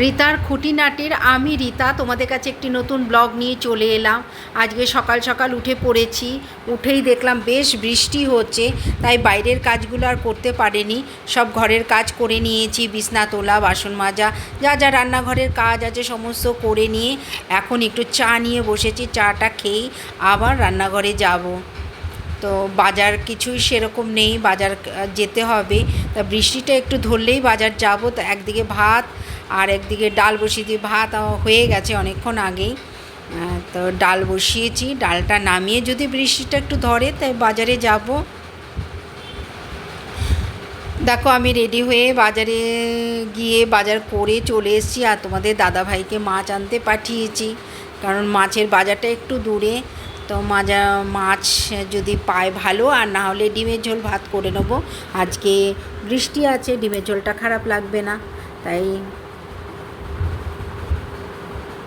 রিতার খুঁটিনাটির আমি রিতা তোমাদের কাছে একটি নতুন ব্লগ নিয়ে চলে এলাম। আজকে সকাল সকাল উঠে পড়েছি, উঠেই দেখলাম বেশ বৃষ্টি হচ্ছে, তাই বাইরের কাজগুলো আর করতে পারিনি। সব ঘরের কাজ করে নিয়েছি, বিছনা তোলা, বাসন মাজা, যা যা রান্নাঘরের কাজ আছে সমস্ত করে নিয়ে এখন একটু চা নিয়ে বসেছি। চাটা খেয়েই আবার রান্নাঘরে যাব। তো বাজার কিছুই সেরকম নেই, বাজার যেতে হবে। তা বৃষ্টিটা একটু ধরলেই বাজার যাব। তো একদিকে ভাত আর একদিকে ডাল বসিয়ে দিয়ে, ভাত হয়ে গেছে অনেকক্ষণ আগেই। তো ডাল বসিয়েছি, ডালটা নামিয়ে যদি বৃষ্টিটা একটু ধরে তাই বাজারে যাব। দেখো আমি রেডি হয়ে বাজারে গিয়ে বাজার করে চলে এসেছি। আর তোমাদের দাদাভাইকে মাছ আনতে পাঠিয়েছি, কারণ মাছের বাজারটা একটু দূরে। তো মাছ যদি পায় ভালো, আর না হলে ডিমের ঝোল ভাত করে নেবো। আজকে বৃষ্টি আছে, ডিমের ঝোলটা খারাপ লাগবে না। তাই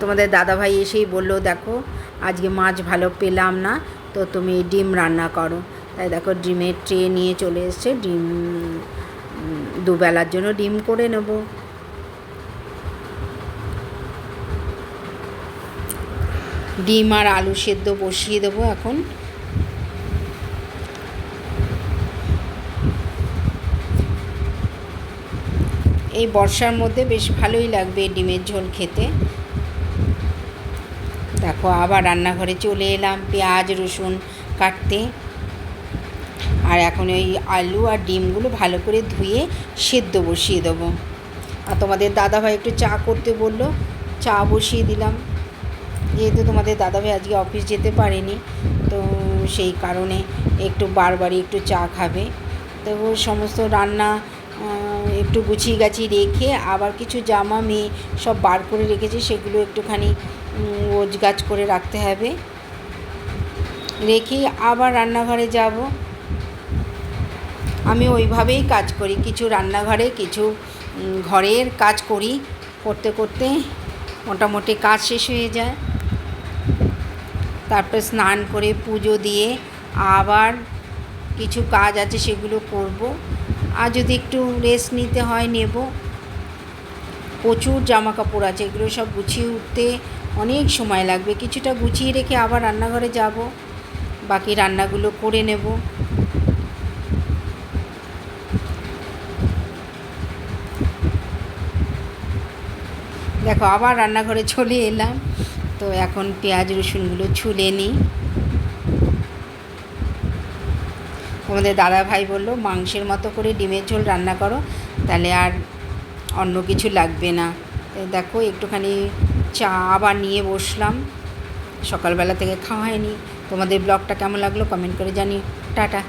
তোমাদের দাদাভাই এসেই বলল, দেখো আজকে মাছ ভালো পেলাম না, তো তুমি ডিম রান্না করো। তাই দেখো ডিমের ট্রে নিয়ে চলে এসছে, ডিম দুবেলার জন্য ডিম করে নেব। ডিম আর আলু সেদ্ধ বসিয়ে দেবো এখন। এই বর্ষার মধ্যে বেশ ভালোই লাগবে ডিমের ঝোল খেতে। দেখো আবার রান্নাঘরে চলে এলাম পেঁয়াজ রসুন কাটতে। আর এখন ওই আলু আর ডিমগুলো ভালো করে ধুয়ে সেদ্ধ বসিয়ে দেবো। আর তোমাদের দাদাভাই একটু চা করতে বললো, চা বসিয়ে দিলাম। যেহেতু তোমাদের দাদাভাই আজকে অফিস যেতে পারেনি, তো সেই কারণে একটু বারবারই একটু চা খাবে। তো সমস্ত রান্না একটু গুছিয়ে গাছিয়ে রেখে আবার কিছু জামা মেয়ে সব বার করে রেখেছি, সেগুলো একটুখানি গোছগাছ করে রাখতে হবে। রেখেই আবার রান্নাঘরে যাব। আমি ওইভাবেই কাজ করি, কিছু রান্নাঘরে কিছু ঘরের কাজ করি, করতে করতে মোটামুটি কাজ শেষ হয়ে যায়। তারপর স্নান করে পুজো দিয়ে আবার কিছু কাজ আছে সেগুলো করব। আর যদি একটু রেস্ট নিতে হয় নেব। প্রচুর জামা কাপড় আছে, এগুলো সব গুছিয়ে উঠতে অনেক সময় লাগবে। কিছুটা গুছিয়ে রেখে আবার রান্নাঘরে যাব, বাকি রান্নাগুলো করে নেব। দেখো আবার রান্নাঘরে চলে এলাম। তো এখন পেঁয়াজ রসুনগুলো ছুলে নিই। তোমাদের দাদাভাই বললো মাংসের মতো করে ডিমের ঝোল রান্না করো, তাহলে আর অন্য কিছু লাগবে না। দেখো একটুখানি চা আবার নিয়ে বসলাম, সকালবেলা থেকে খাওয়া হয়নি। তোমাদের ব্লগটা কেমন লাগলো কমেন্ট করে জানিও। টাটা।